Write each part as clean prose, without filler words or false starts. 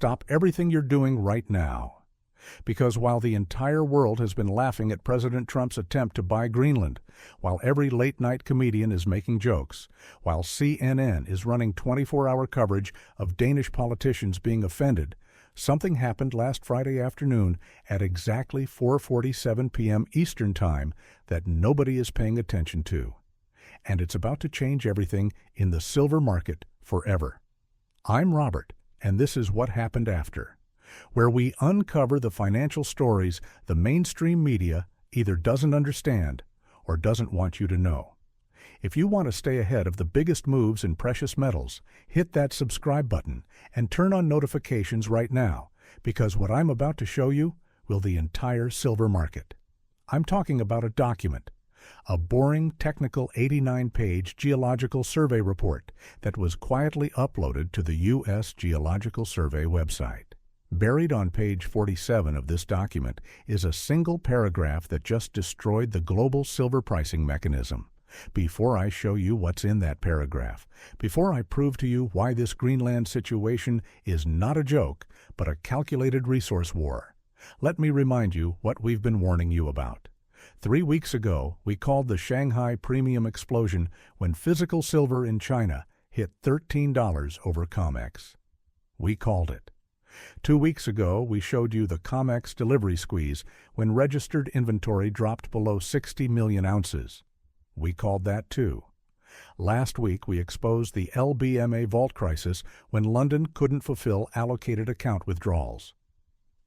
stop everything you're doing right now. Because while the entire world has been laughing at President Trump's attempt to buy Greenland, while every late-night comedian is making jokes, while CNN is running 24-hour coverage of Danish politicians being offended, something happened last Friday afternoon at exactly 4:47 p.m. Eastern Time that nobody is paying attention to. And it's about to change everything in the silver market forever. I'm Robert, and this is What Happened After, where we uncover the financial stories the mainstream media either doesn't understand or doesn't want you to know. If you want to stay ahead of the biggest moves in precious metals, hit that subscribe button and turn on notifications right now, because what I'm about to show you will the entire silver market. I'm talking about a document, a boring, technical 89-page Geological Survey report that was quietly uploaded to the U.S. Geological Survey website. Buried on page 47 of this document is a single paragraph that just destroyed the global silver pricing mechanism. Before I show you what's in that paragraph, before I prove to you why this Greenland situation is not a joke, but a calculated resource war, let me remind you what we've been warning you about. 3 weeks ago, we called the Shanghai premium explosion when physical silver in China hit $13 over COMEX. We called it. 2 weeks ago, we showed you the COMEX delivery squeeze when registered inventory dropped below 60 million ounces. We called that too. Last week, we exposed the LBMA vault crisis when London couldn't fulfill allocated account withdrawals.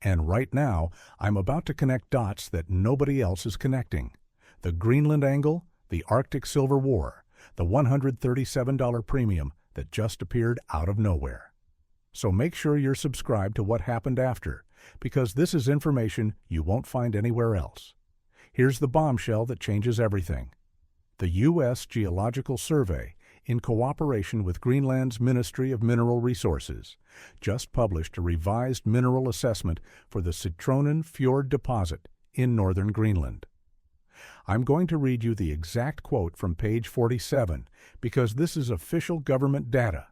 And right now, I'm about to connect dots that nobody else is connecting. The Greenland angle, the Arctic silver war, the $137 premium that just appeared out of nowhere. So make sure you're subscribed to What Happened After, because this is information you won't find anywhere else. Here's the bombshell that changes everything. The U.S. Geological Survey, in cooperation with Greenland's Ministry of Mineral Resources, just published a revised mineral assessment for the Citronen Fjord deposit in northern Greenland. I'm going to read you the exact quote from page 47 because this is official government data.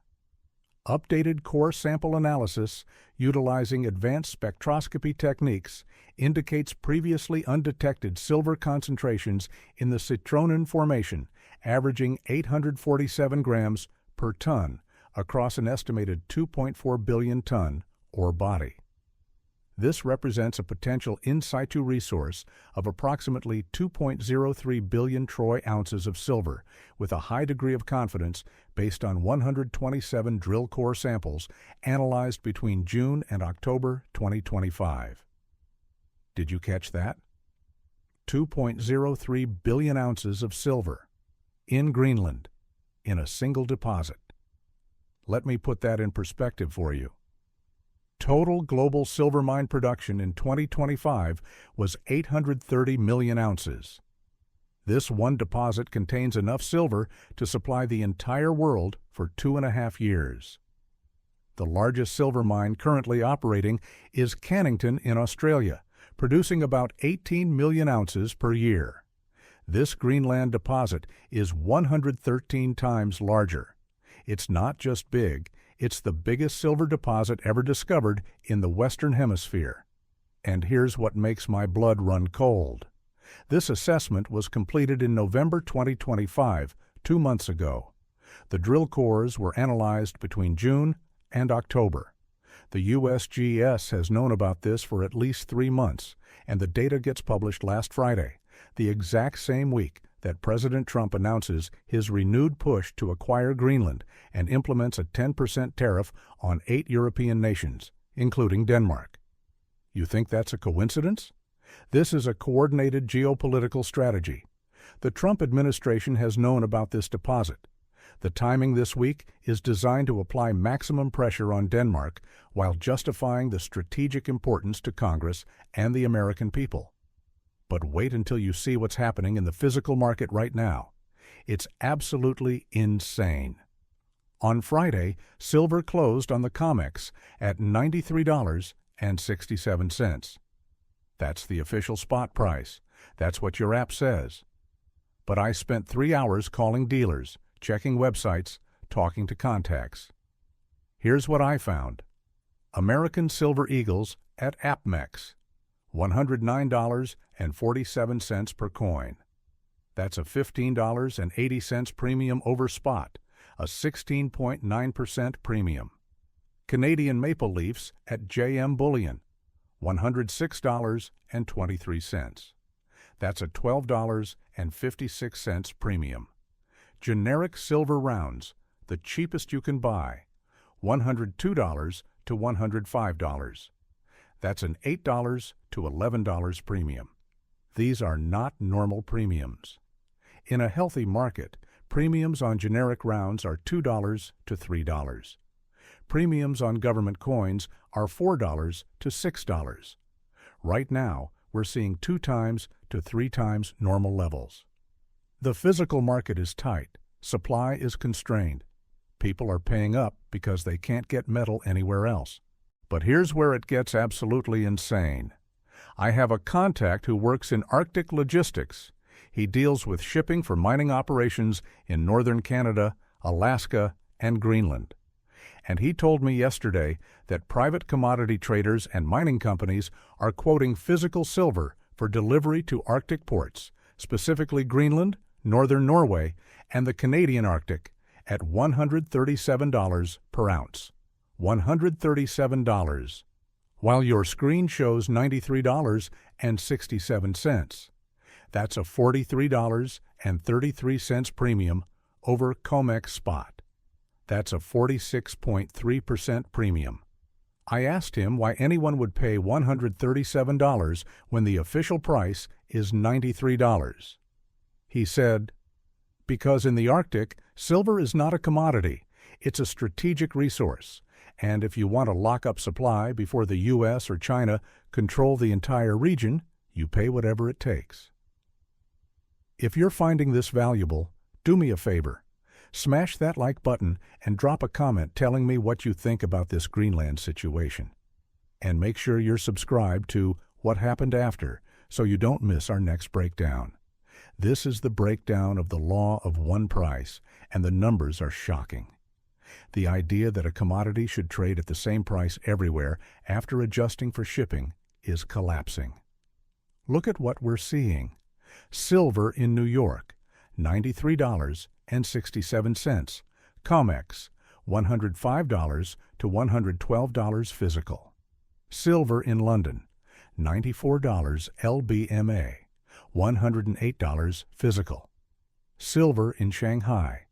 Updated core sample analysis utilizing advanced spectroscopy techniques indicates previously undetected silver concentrations in the Citronen Formation averaging 847 grams per ton across an estimated 2.4 billion ton ore body. This represents a potential in situ resource of approximately 2.03 billion troy ounces of silver, with a high degree of confidence based on 127 drill core samples analyzed between June and October 2025. Did you catch that? 2.03 billion ounces of silver in Greenland in a single deposit. Let me put that in perspective for you. Total global silver mine production in 2025 was 830 million ounces. This one deposit contains enough silver to supply the entire world for 2.5 years. The largest silver mine currently operating is Cannington in Australia, producing about 18 million ounces per year. This Greenland deposit is 113 times larger. It's not just big, it's the biggest silver deposit ever discovered in the Western Hemisphere. And here's what makes my blood run cold. This assessment was completed in November 2025, 2 months ago. The drill cores were analyzed between June and October. The USGS has known about this for at least 3 months, and the data gets published last Friday, the exact same week that President Trump announces his renewed push to acquire Greenland and implements a 10% tariff on 8 European nations, including Denmark. You think that's a coincidence? This is a coordinated geopolitical strategy. The Trump administration has known about this deposit. The timing this week is designed to apply maximum pressure on Denmark while justifying the strategic importance to Congress and the American people. But wait until you see what's happening in the physical market right now. It's absolutely insane. On Friday, silver closed on the COMEX at $93.67. That's the official spot price. That's what your app says. But I spent 3 hours calling dealers, checking websites, talking to contacts. Here's what I found. American Silver Eagles at APMEX, $109.47 per coin. That's a $15.80 premium over spot, a 16.9% premium. Canadian Maple Leafs at JM Bullion, $106.23. That's a $12.56 premium. Generic silver rounds, the cheapest you can buy, $102 to $105. That's an $8 to $11 premium. These are not normal premiums. In a healthy market, premiums on generic rounds are $2 to $3. Premiums on government coins are $4 to $6. Right now, we're seeing 2 times to 3 times normal levels. The physical market is tight. Supply is constrained. People are paying up because they can't get metal anywhere else. But here's where it gets absolutely insane. I have a contact who works in Arctic logistics. He deals with shipping for mining operations in northern Canada, Alaska, and Greenland. And he told me yesterday that private commodity traders and mining companies are quoting physical silver for delivery to Arctic ports, specifically Greenland, northern Norway, and the Canadian Arctic, at $137 per ounce. $137, while your screen shows $93.67. That's a $43.33 premium over COMEX spot. That's a 46.3% premium. I asked him why anyone would pay $137 when the official price is $93. He said, "Because in the Arctic, silver is not a commodity. It's a strategic resource. And if you want to lock up supply before the U.S. or China control the entire region, you pay whatever it takes." If you're finding this valuable, do me a favor. Smash that like button and drop a comment telling me what you think about this Greenland situation. And make sure you're subscribed to What Happened After so you don't miss our next breakdown. This is the breakdown of the law of one price, and the numbers are shocking. The idea that a commodity should trade at the same price everywhere after adjusting for shipping is collapsing. Look at what we're seeing. Silver in New York, $93.67. COMEX, $105 to $112 physical. Silver in London, $94 LBMA, $108 physical. Silver in Shanghai,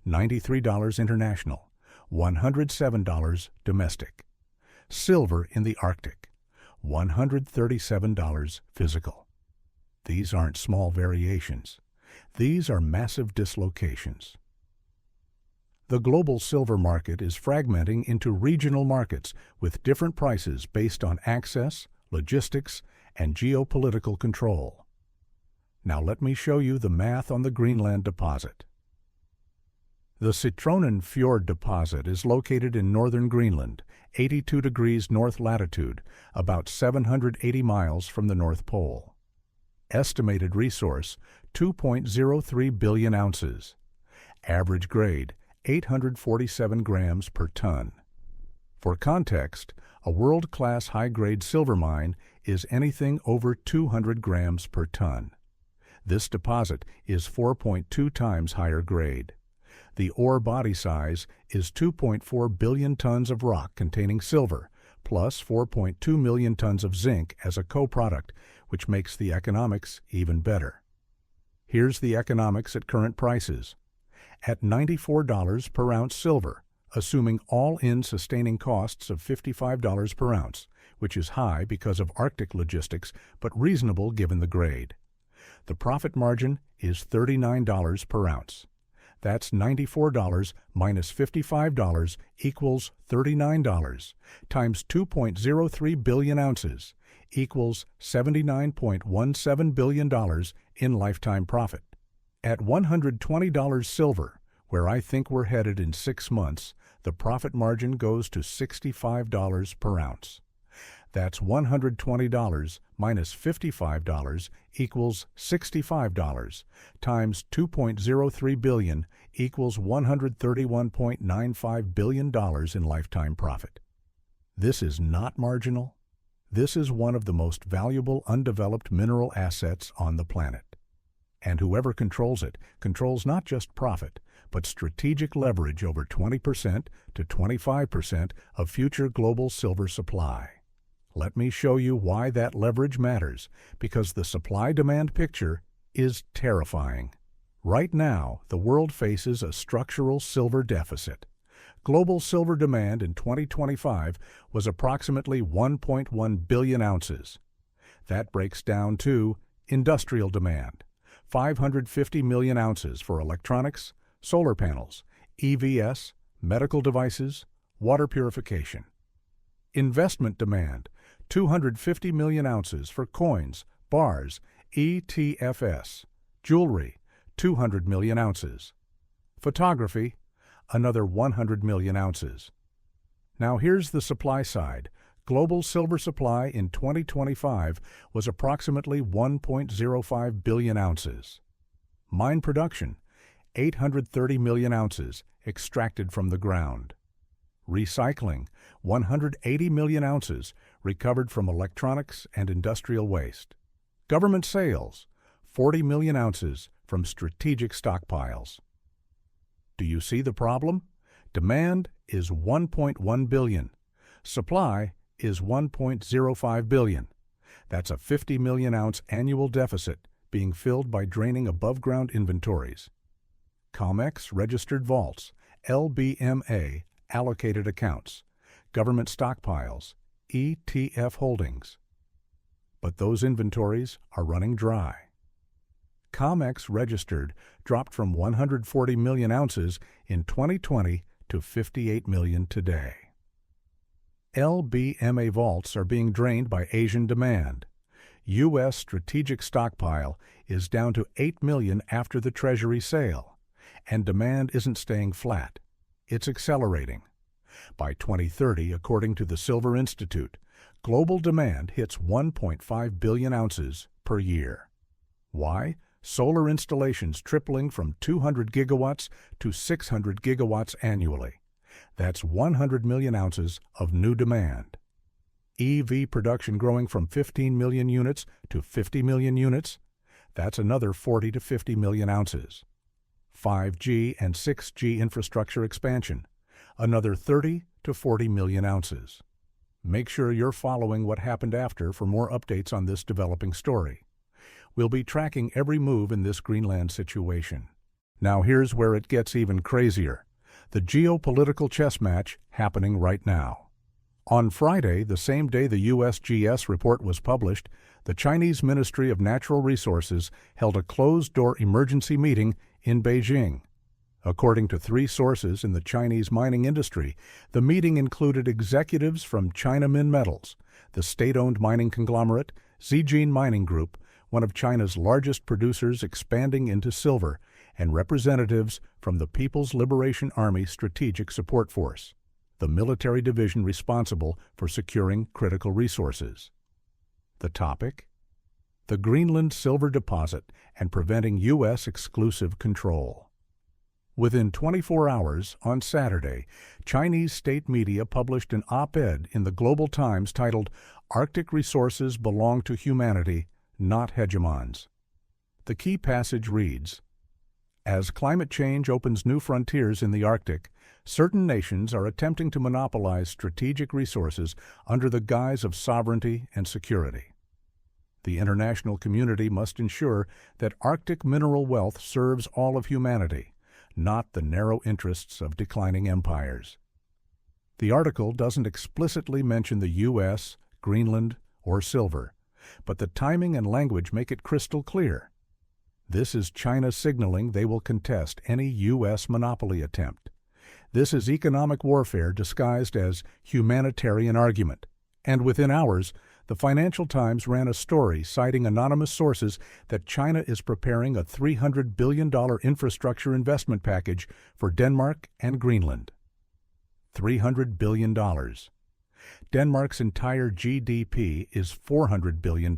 $93 international, $107 domestic. Silver in the Arctic, $137 physical. These aren't small variations. These are massive dislocations. The global silver market is fragmenting into regional markets with different prices based on access, logistics, and geopolitical control. Now let me show you the math on the Greenland deposit. The Citronen Fjord deposit is located in northern Greenland, 82 degrees north latitude, about 780 miles from the North Pole. Estimated resource, 2.03 billion ounces. Average grade, 847 grams per ton. For context, a world-class high-grade silver mine is anything over 200 grams per ton. This deposit is 4.2 times higher grade. The ore body size is 2.4 billion tons of rock containing silver, plus 4.2 million tons of zinc as a co-product, which makes the economics even better. Here's the economics at current prices. At $94 per ounce silver, assuming all-in sustaining costs of $55 per ounce, which is high because of Arctic logistics, but reasonable given the grade. The profit margin is $39 per ounce. That's $94 minus $55 equals $39 times 2.03 billion ounces equals $79.17 billion in lifetime profit. At $120 silver, where I think we're headed in 6 months, the profit margin goes to $65 per ounce. That's $120 minus $55 equals $65 times 2.03 billion equals $131.95 billion in lifetime profit. This is not marginal. This is one of the most valuable undeveloped mineral assets on the planet. And whoever controls it controls not just profit, but strategic leverage over 20% to 25% of future global silver supply. Let me show you why that leverage matters, because the supply-demand picture is terrifying. Right now, the world faces a structural silver deficit. Global silver demand in 2025 was approximately 1.1 billion ounces. That breaks down to industrial demand, 550 million ounces for electronics, solar panels, EVs, medical devices, water purification. Investment demand, 250 million ounces for coins, bars, ETFs, jewelry, 200 million ounces. Photography, another 100 million ounces. Now here's the supply side. Global silver supply in 2025 was approximately 1.05 billion ounces. Mine production, 830 million ounces extracted from the ground. Recycling, 180 million ounces recovered from electronics and industrial waste. Government sales, 40 million ounces from strategic stockpiles. Do you see the problem? Demand is 1.1 billion. Supply is 1.05 billion. That's a 50 million ounce annual deficit being filled by draining above-ground inventories. COMEX registered vaults, LBMA allocated accounts, government stockpiles, ETF holdings. But those inventories are running dry. COMEX registered dropped from 140 million ounces in 2020 to 58 million today. LBMA vaults are being drained by Asian demand. U.S. strategic stockpile is down to 8 million after the Treasury sale, and demand isn't staying flat. It's accelerating. By 2030, according to the Silver Institute, global demand hits 1.5 billion ounces per year. Why? Solar installations tripling from 200 gigawatts to 600 gigawatts annually. That's 100 million ounces of new demand. EV production growing from 15 million units to 50 million units. That's another 40 to 50 million ounces. 5G and 6G infrastructure expansion. Another 30 to 40 million ounces. Make sure you're following what happened after for more updates on this developing story. We'll be tracking every move in this Greenland situation. Now here's where it gets even crazier. The geopolitical chess match happening right now. On Friday, the same day the USGS report was published, the Chinese Ministry of Natural Resources held a closed-door emergency meeting in Beijing. According to 3 sources in the Chinese mining industry, the meeting included executives from China Minmetals, the state-owned mining conglomerate, Zijin Mining Group, one of China's largest producers expanding into silver, and representatives from the People's Liberation Army Strategic Support Force, the military division responsible for securing critical resources. The topic? The Greenland silver deposit and preventing U.S. exclusive control. Within 24 hours, on Saturday, Chinese state media published an op-ed in the Global Times titled, "Arctic Resources Belong to Humanity, Not Hegemons." The key passage reads, "As climate change opens new frontiers in the Arctic, certain nations are attempting to monopolize strategic resources under the guise of sovereignty and security. The international community must ensure that Arctic mineral wealth serves all of humanity, not the narrow interests of declining empires." The article doesn't explicitly mention the U.S., Greenland, or silver, but the timing and language make it crystal clear. This is China signaling they will contest any U.S. monopoly attempt. This is economic warfare disguised as humanitarian argument. And within hours, the Financial Times ran a story citing anonymous sources that China is preparing a $300 billion infrastructure investment package for Denmark and Greenland. $300 billion. Denmark's entire GDP is $400 billion.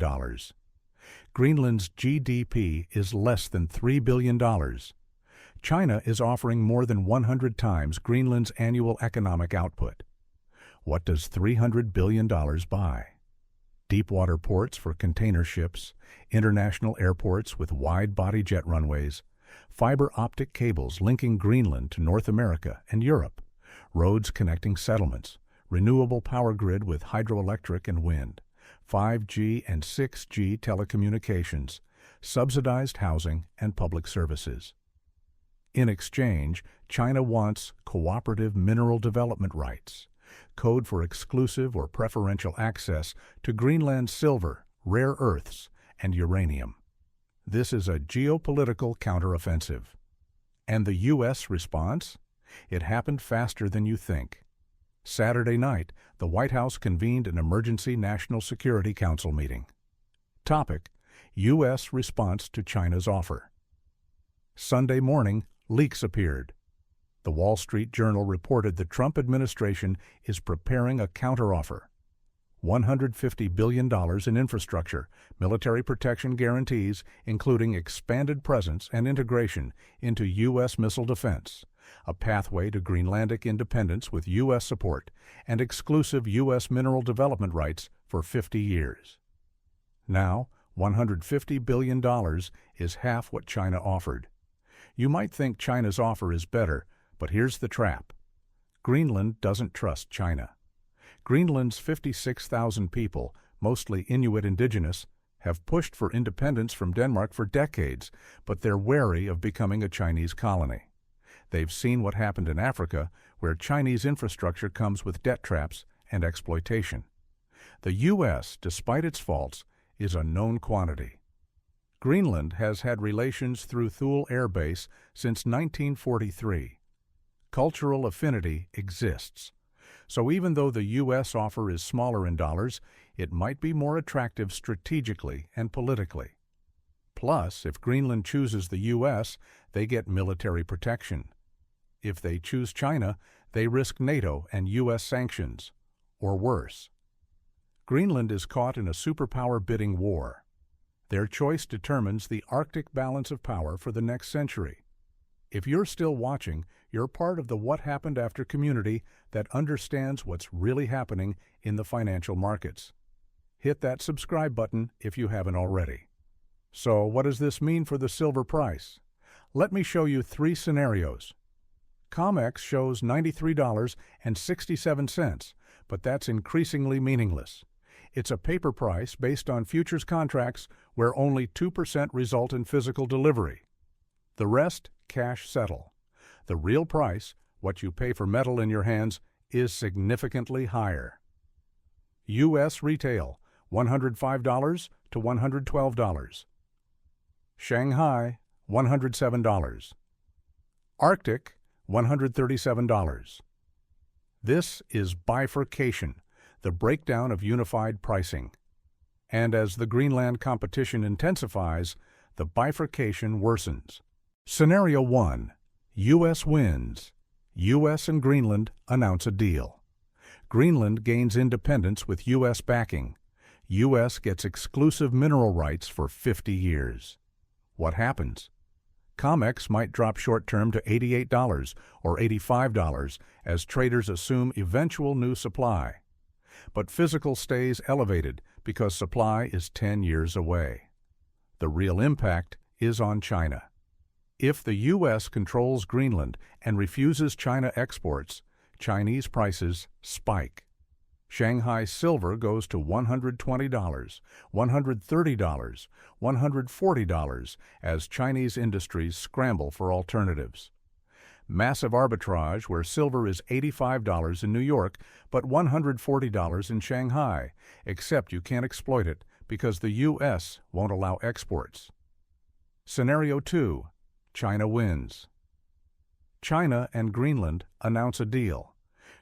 Greenland's GDP is less than $3 billion. China is offering more than 100 times Greenland's annual economic output. What does $300 billion buy? Deepwater ports for container ships, international airports with wide-body jet runways, fiber optic cables linking Greenland to North America and Europe, roads connecting settlements, renewable power grid with hydroelectric and wind, 5G and 6G telecommunications, subsidized housing and public services. In exchange, China wants cooperative mineral development rights, code for exclusive or preferential access to Greenland's silver, rare earths, and uranium. This is a geopolitical counteroffensive. And the U.S. response? It happened faster than you think. Saturday night, the White House convened an emergency National Security Council meeting. Topic: U.S. response to China's offer. Sunday morning, leaks appeared. The Wall Street Journal reported the Trump administration is preparing a counteroffer. $150 billion in infrastructure, military protection guarantees, including expanded presence and integration into U.S. missile defense, a pathway to Greenlandic independence with U.S. support, and exclusive U.S. mineral development rights for 50 years. Now, $150 billion is half what China offered. You might think China's offer is better, but here's the trap. Greenland doesn't trust China. Greenland's 56,000 people, mostly Inuit indigenous, have pushed for independence from Denmark for decades, but they're wary of becoming a Chinese colony. They've seen what happened in Africa, where Chinese infrastructure comes with debt traps and exploitation. The U.S., despite its faults, is a known quantity. Greenland has had relations through Thule Air Base since 1943. Cultural affinity exists. So even though the U.S. offer is smaller in dollars, it might be more attractive strategically and politically. Plus, if Greenland chooses the U.S., they get military protection. If they choose China, they risk NATO and U.S. sanctions, or worse. Greenland is caught in a superpower bidding war. Their choice determines the Arctic balance of power for the next century. If you're still watching, you're part of the What Happened After community that understands what's really happening in the financial markets. Hit that subscribe button if you haven't already. So, what does this mean for the silver price? Let me show you 3 scenarios. COMEX shows $93.67, but that's increasingly meaningless. It's a paper price based on futures contracts where only 2% result in physical delivery. The rest, cash settle. The real price, what you pay for metal in your hands, is significantly higher. U.S. retail, $105 to $112. Shanghai, $107. Arctic, $137. This is bifurcation, the breakdown of unified pricing. And as the Greenland competition intensifies, the bifurcation worsens. Scenario 1. U.S. wins. U.S. and Greenland announce a deal. Greenland gains independence with U.S. backing. U.S. gets exclusive mineral rights for 50 years. What happens? COMEX might drop short-term to $88 or $85 as traders assume eventual new supply. But physical stays elevated because supply is 10 years away. The real impact is on China. If the U.S. controls Greenland and refuses China exports, Chinese prices spike. Shanghai silver goes to $120, $130, $140 as Chinese industries scramble for alternatives. Massive arbitrage where silver is $85 in New York but $140 in Shanghai, except you can't exploit it because the U.S. won't allow exports. Scenario 2. China wins. China and Greenland announce a deal.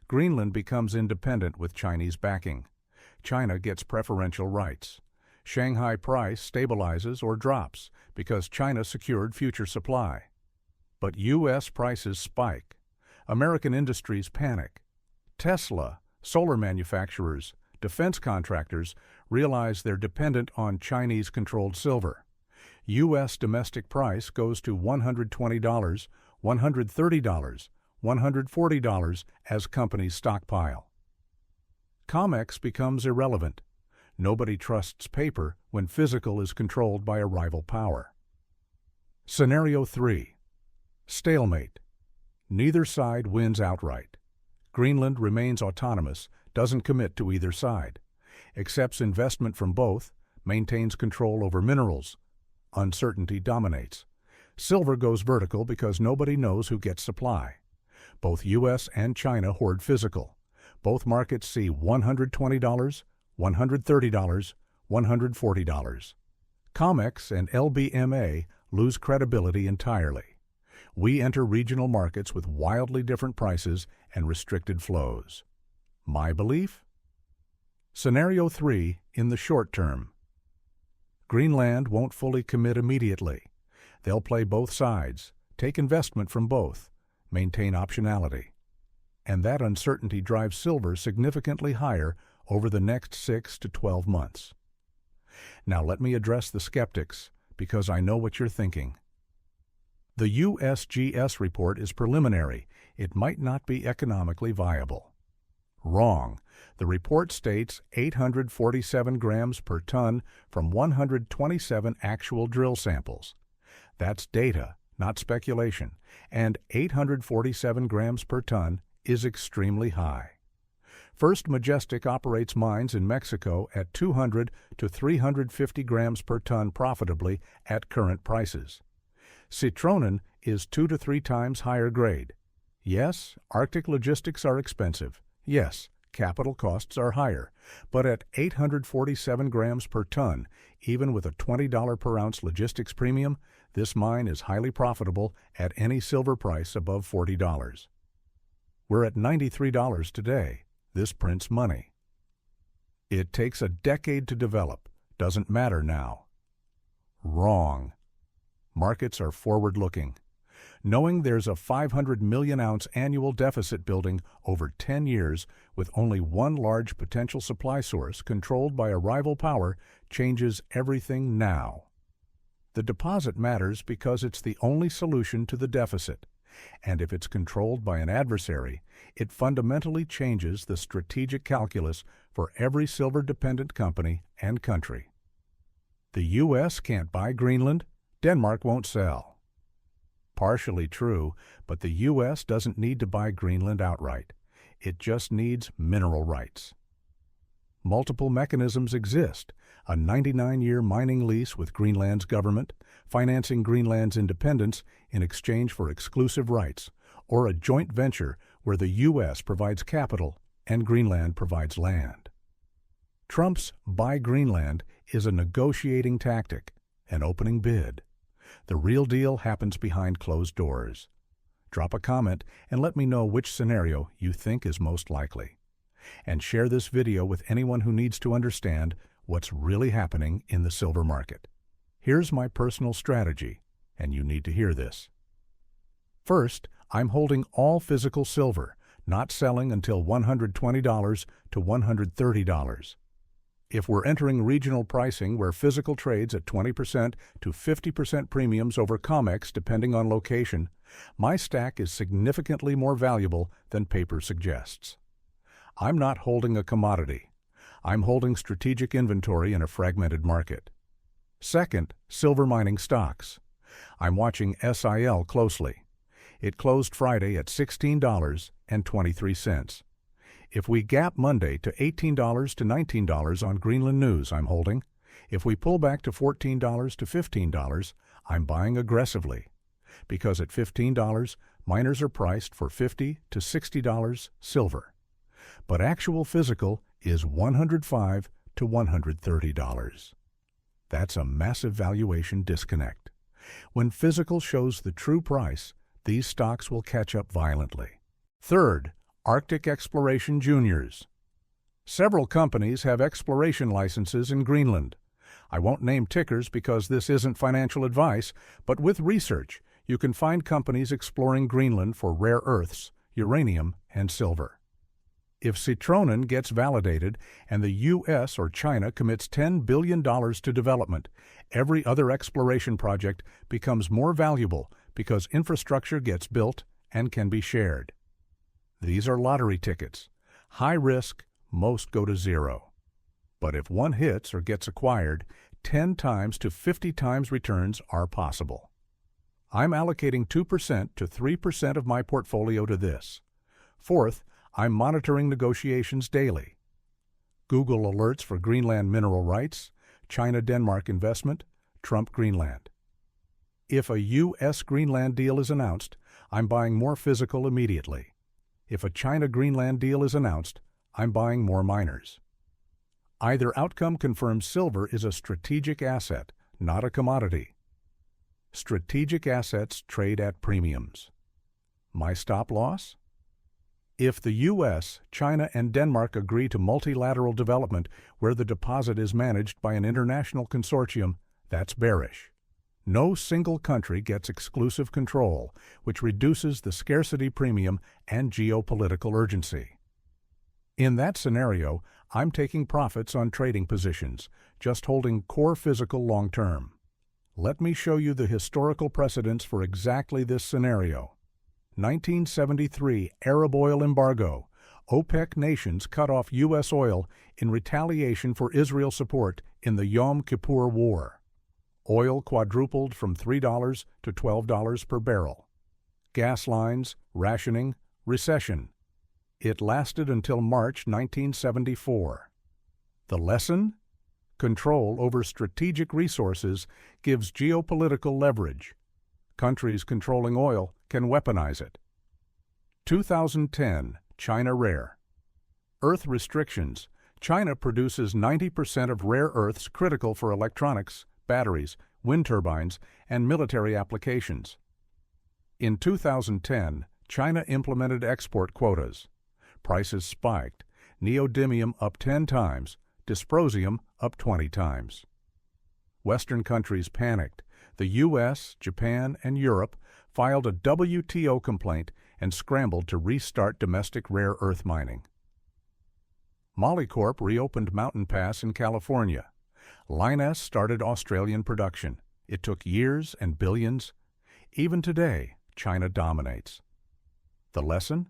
Greenland becomes independent with Chinese backing. China gets preferential rights. Shanghai price stabilizes or drops because China secured future supply. But U.S. prices spike. American industries panic. Tesla, solar manufacturers, defense contractors realize they're dependent on Chinese-controlled silver. U.S. domestic price goes to $120, $130, $140 as companies stockpile. COMEX becomes irrelevant. Nobody trusts paper when physical is controlled by a rival power. Scenario 3. Stalemate. Neither side wins outright. Greenland remains autonomous, doesn't commit to either side, accepts investment from both, maintains control over minerals. Uncertainty dominates. Silver goes vertical because nobody knows who gets supply. Both U.S. and China hoard physical. Both markets see $120, $130, $140. COMEX and LBMA lose credibility entirely. We enter regional markets with wildly different prices and restricted flows. My belief? Scenario 3 in the short term. Greenland won't fully commit immediately. They'll play both sides, take investment from both, maintain optionality. And that uncertainty drives silver significantly higher over the next 6 to 12 months. Now let me address the skeptics, because I know what you're thinking. The USGS report is preliminary. It might not be economically viable. Wrong. The report states 847 grams per ton from 127 actual drill samples. That's data, not speculation, and 847 grams per ton is extremely high. First Majestic operates mines in Mexico at 200 to 350 grams per ton profitably at current prices. Citronen is 2 to 3 times higher grade. Yes, Arctic logistics are expensive. Yes, capital costs are higher. But at 847 grams per ton, even with a $20 per ounce logistics premium, this mine is highly profitable at any silver price above $40. We're at $93 today. This prints money. It takes a decade to develop. Doesn't matter now. Wrong. Markets are forward-looking. Knowing there's a 500 million ounce annual deficit building over 10 years with only one large potential supply source controlled by a rival power changes everything now. The deposit matters because it's the only solution to the deficit. And if it's controlled by an adversary, it fundamentally changes the strategic calculus for every silver-dependent company and country. The U.S. can't buy Greenland, Denmark won't sell. Partially true, but the U.S. doesn't need to buy Greenland outright. It just needs mineral rights. Multiple mechanisms exist: a 99-year mining lease with Greenland's government, financing Greenland's independence in exchange for exclusive rights, or a joint venture where the U.S. provides capital and Greenland provides land. Trump's Buy Greenland is a negotiating tactic, an opening bid. The real deal happens behind closed doors. Drop a comment and let me know which scenario you think is most likely. And share this video with anyone who needs to understand what's really happening in the silver market. Here's my personal strategy, and you need to hear this. First, I'm holding all physical silver, not selling until $120 to $130. If we're entering regional pricing where physical trades at 20% to 50% premiums over COMEX depending on location, my stack is significantly more valuable than paper suggests. I'm not holding a commodity. I'm holding strategic inventory in a fragmented market. Second, silver mining stocks. I'm watching SIL closely. It closed Friday at $16.23. If we gap Monday to $18 to $19 on Greenland News, I'm holding. If we pull back to $14 to $15, I'm buying aggressively. Because at $15, miners are priced for $50 to $60 silver. But actual physical is $105 to $130. That's a massive valuation disconnect. When physical shows the true price, these stocks will catch up violently. Third, Arctic Exploration Juniors. Several companies have exploration licenses in Greenland. I won't name tickers because this isn't financial advice, but with research, you can find companies exploring Greenland for rare earths, uranium, and silver. If Citronen gets validated and the U.S. or China commits $10 billion to development, every other exploration project becomes more valuable because infrastructure gets built and can be shared. These are lottery tickets, high risk, most go to zero. But if one hits or gets acquired, 10 times to 50 times returns are possible. I'm allocating 2% to 3% of my portfolio to this. Fourth, I'm monitoring negotiations daily. Google alerts for Greenland mineral rights, China-Denmark investment, Trump Greenland. If a U.S.-Greenland deal is announced, I'm buying more physical immediately. If a China-Greenland deal is announced, I'm buying more miners. Either outcome confirms silver is a strategic asset, not a commodity. Strategic assets trade at premiums. My stop loss? If the U.S., China, and Denmark agree to multilateral development where the deposit is managed by an international consortium, that's bearish. No single country gets exclusive control, which reduces the scarcity premium and geopolitical urgency. In that scenario, I'm taking profits on trading positions, just holding core physical long-term. Let me show you the historical precedents for exactly this scenario. 1973 Arab oil embargo. OPEC nations cut off U.S. oil in retaliation for Israel support in the Yom Kippur War. Oil quadrupled from $3 to $12 per barrel. Gas lines, rationing, recession. It lasted until March 1974. The lesson? Control over strategic resources gives geopolitical leverage. Countries controlling oil can weaponize it. 2010 China Rare. Earth restrictions. China produces 90% of rare earths critical for electronics, batteries, wind turbines, and military applications. In 2010, China implemented export quotas. Prices spiked. Neodymium up 10 times, dysprosium up 20 times. Western countries panicked. The U.S., Japan, and Europe filed a WTO complaint and scrambled to restart domestic rare earth mining. Molycorp reopened Mountain Pass in California. Lynas started Australian production. It took years and billions. Even today, China dominates. The lesson?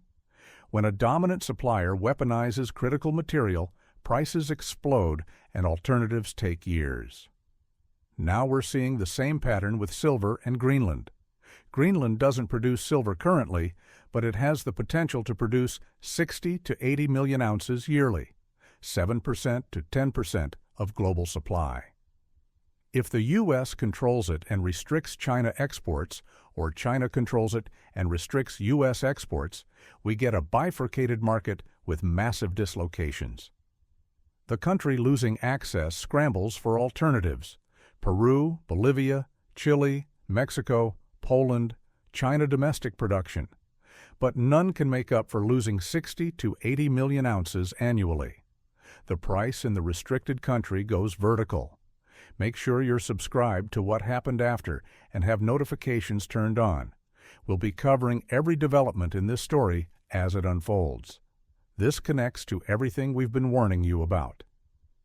When a dominant supplier weaponizes critical material, prices explode and alternatives take years. Now we're seeing the same pattern with silver and Greenland. Greenland doesn't produce silver currently, but it has the potential to produce 60 to 80 million ounces yearly, 7% to 10% of global supply. If the U.S. controls it and restricts China exports, or China controls it and restricts U.S. exports, we get a bifurcated market with massive dislocations. The country losing access scrambles for alternatives. Peru, Bolivia, Chile, Mexico, Poland, China domestic production. But none can make up for losing 60 to 80 million ounces annually. The price in the restricted country goes vertical. Make sure you're subscribed to What Happened After and have notifications turned on. We'll be covering every development in this story as it unfolds. This connects to everything we've been warning you about.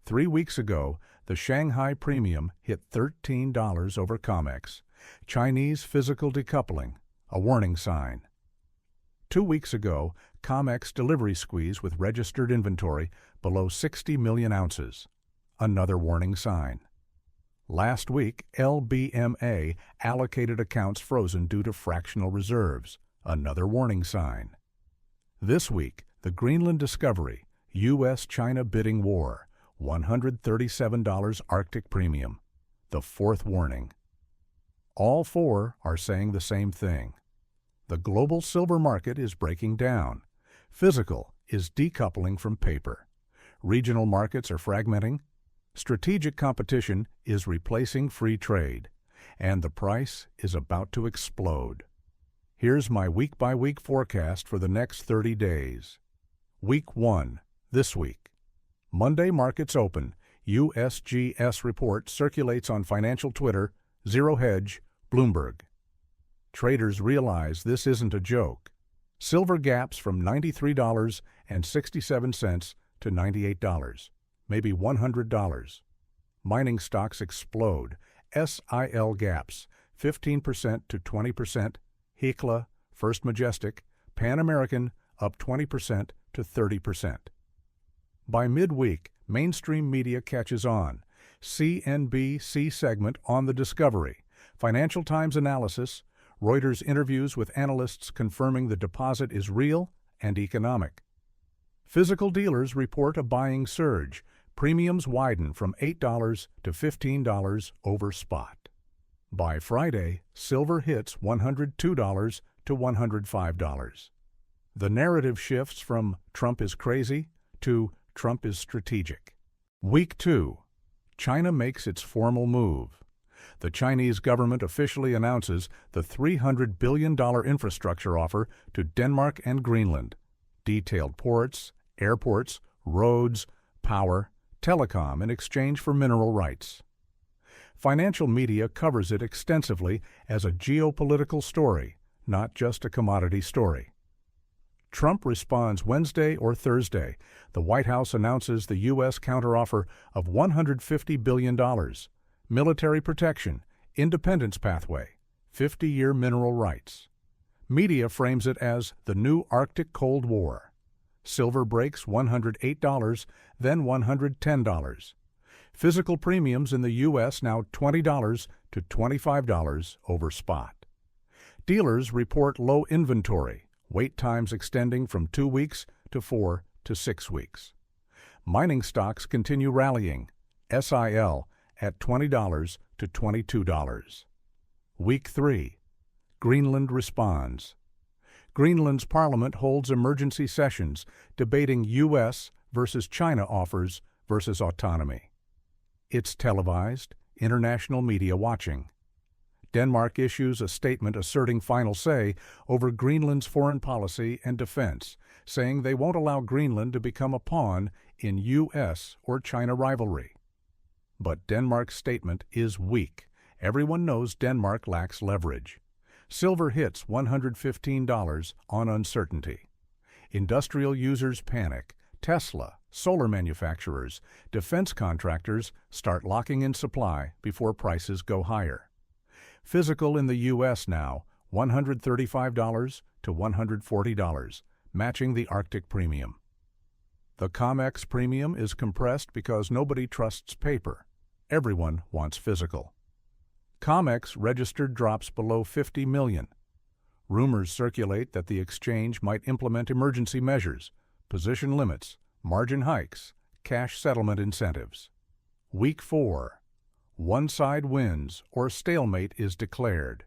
3 weeks ago, the Shanghai premium hit $13 over COMEX. Chinese physical decoupling, a warning sign. 2 weeks ago, COMEX delivery squeeze with registered inventory below 60 million ounces, another warning sign. Last week, LBMA allocated accounts frozen due to fractional reserves, another warning sign. This week, the Greenland discovery, U.S.-China bidding war, $137 Arctic premium, the fourth warning. All four are saying the same thing. The global silver market is breaking down. Physical is decoupling from paper. Regional markets are fragmenting. Strategic competition is replacing free trade. And the price is about to explode. Here's my week-by-week forecast for the next 30 days. Week 1, this week. Monday markets open. USGS report circulates on financial Twitter, Zero Hedge, Bloomberg. Traders realize this isn't a joke. Silver gaps from $93.67 to $98, maybe $100. Mining stocks explode. SIL gaps, 15% to 20%. Hecla, First Majestic, Pan American, up 20% to 30%. By midweek, mainstream media catches on. CNBC segment on the discovery, Financial Times analysis, Reuters interviews with analysts confirming the deposit is real and economic. Physical dealers report a buying surge. Premiums widen from $8 to $15 over spot. By Friday, silver hits $102 to $105. The narrative shifts from Trump is crazy to Trump is strategic. Week 2. China makes its formal move. The Chinese government officially announces the $300 billion infrastructure offer to Denmark and Greenland. Detailed ports, airports, roads, power, telecom in exchange for mineral rights. Financial media covers it extensively as a geopolitical story, not just a commodity story. Trump responds Wednesday or Thursday. The White House announces the U.S. counteroffer of $150 billion, military protection, independence pathway, 50-year mineral rights. Media frames it as the new Arctic Cold War. Silver breaks $108, then $110. Physical premiums in the U.S. now $20 to $25 over spot. Dealers report low inventory, wait times extending from 2 weeks to 4 to 6 weeks. Mining stocks continue rallying, SIL at $20 to $22. Week 3. Greenland responds. Greenland's parliament holds emergency sessions debating U.S. versus China offers versus autonomy. It's televised, international media watching. Denmark issues a statement asserting final say over Greenland's foreign policy and defense, saying they won't allow Greenland to become a pawn in U.S. or China rivalry. But Denmark's statement is weak. Everyone knows Denmark lacks leverage. Silver hits $115 on uncertainty. Industrial users panic. Tesla, solar manufacturers, defense contractors start locking in supply before prices go higher. Physical in the U.S. now, $135 to $140, matching the Arctic premium. The COMEX premium is compressed because nobody trusts paper. Everyone wants physical. COMEX registered drops below 50 million. Rumors circulate that the exchange might implement emergency measures, position limits, margin hikes, cash settlement incentives. Week 4. One side wins or stalemate is declared.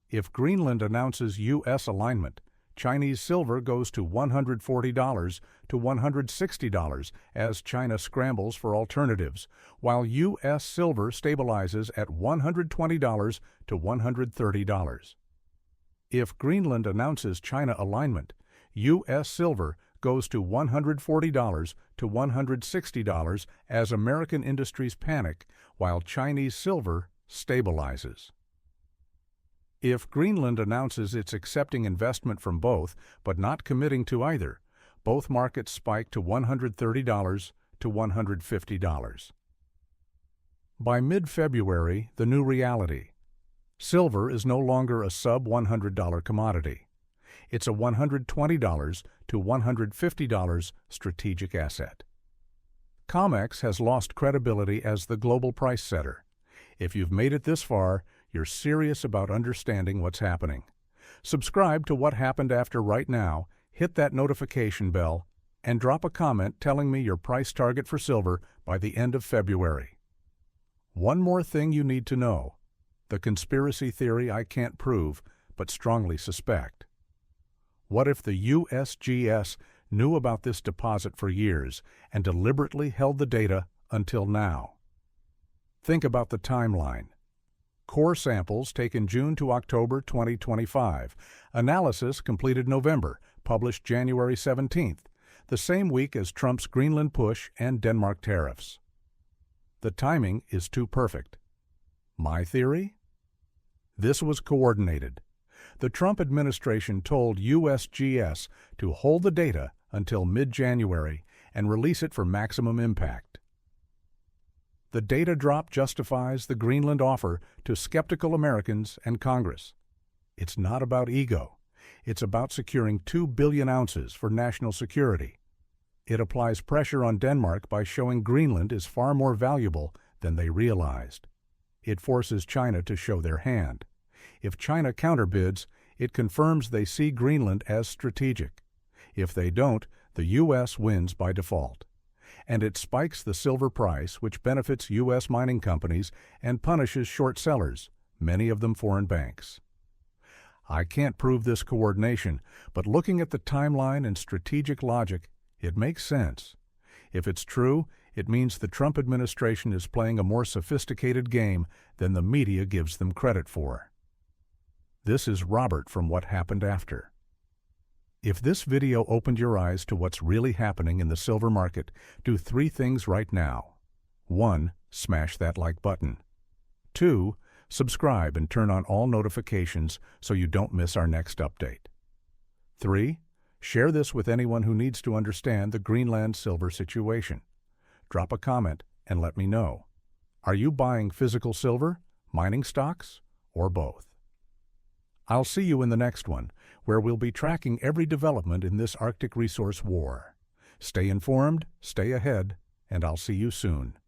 If Greenland announces U.S. alignment, Chinese silver goes to $140 to $160 as China scrambles for alternatives, while U.S. silver stabilizes at $120 to $130. If Greenland announces China alignment, U.S. silver goes to $140 to $160 as American industries panic, while Chinese silver stabilizes. If Greenland announces it's accepting investment from both, but not committing to either, both markets spike to $130 to $150. By mid-February, the new reality. Silver is no longer a sub-$100 commodity. It's a $120 to $150 strategic asset. COMEX has lost credibility as the global price setter. If you've made it this far, you're serious about understanding what's happening. Subscribe to What Happened After right now, hit that notification bell, and drop a comment telling me your price target for silver by the end of February. One more thing you need to know. The conspiracy theory I can't prove, but strongly suspect. What if the USGS knew about this deposit for years and deliberately held the data until now? Think about the timeline. Core samples taken June to October 2025. Analysis completed November, published January 17th, the same week as Trump's Greenland push and Denmark tariffs. The timing is too perfect. My theory? This was coordinated. The Trump administration told USGS to hold the data until mid-January and release it for maximum impact. The data drop justifies the Greenland offer to skeptical Americans and Congress. It's not about ego. It's about securing 2 billion ounces for national security. It applies pressure on Denmark by showing Greenland is far more valuable than they realized. It forces China to show their hand. If China counterbids, it confirms they see Greenland as strategic. If they don't, the U.S. wins by default. And it spikes the silver price, which benefits U.S. mining companies and punishes short sellers, many of them foreign banks. I can't prove this coordination, but looking at the timeline and strategic logic, it makes sense. If it's true, it means the Trump administration is playing a more sophisticated game than the media gives them credit for. This is Robert from What Happened After. If this video opened your eyes to what's really happening in the silver market, do 3 things right now. 1. Smash that like button. 2. Subscribe and turn on all notifications so you don't miss our next update. 3. Share this with anyone who needs to understand the Greenland silver situation. Drop a comment and let me know. Are you buying physical silver, mining stocks, or both? I'll see you in the next one, where we'll be tracking every development in this Arctic resource war. Stay informed, stay ahead, and I'll see you soon.